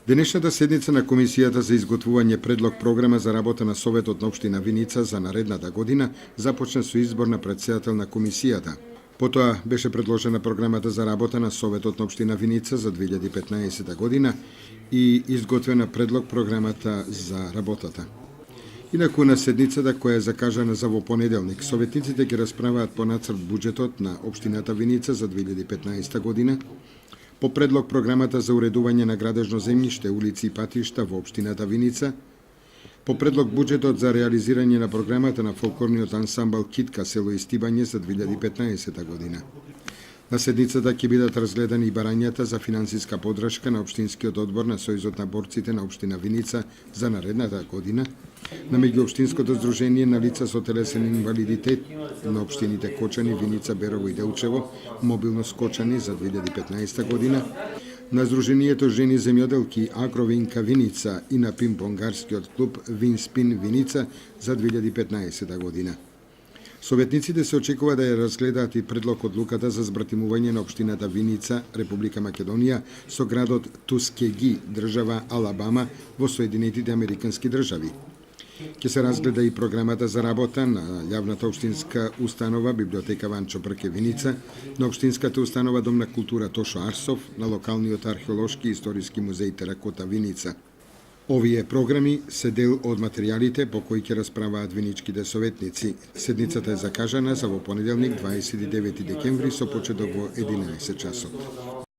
Денешната седница на Комисијата за изготвување предлог програма за работа на Советот на Општина Виница за наредната година започна со избор на претседател на Комисијата. Потоа беше предложена програмата за работа на Советот на Општина Виница за 2015 година и изготвена предлог програмата за работата. Инаку на седницата која е закажана за во понеделник, советниците ќе расправаат по нацрт буџетот на Општината Виница за 2015 година, по предлог програмата за уредување на градежно земјиште, улици и патишта во Општината Виница, по предлог буџетот за реализирање на програмата на фолклорниот ансамбл Китка село Истибање за 2015 година. На седницата ќе бидат разгледани и барањата за финансиска поддршка на Општинскиот одбор на Сојузот на борците на Општина Виница за наредната година, на меѓуопштинското здружение на лица со телесен инвалидитет на општините Кочани, Виница, Берово и Делчево, мобилност Кочани за 2015 година, на Здруженијето жени земјоделки Агровинка Виница и на пинг-понгарскиот клуб Винспин Виница за 2015 година. Советниците се очекува да ја разгледаат и предлог одлуката за збратимување на општината Виница, Република Македонија, со градот Тускеги, држава Алабама во Соединетите Американски држави. Ќе се разгледа и програмата за работа на јавната општинска установа Библиотека Ванчо Брке Виница, на општинската установа Дом на култура Тошо Арсов, на локалниот археолошки и историски музеј Теракота Виница. Овие програми се дел од материјалите по кои ќе расправаат виничките советници. Седницата е закажана за во понеделник 29 декември со почеток во 11 часот.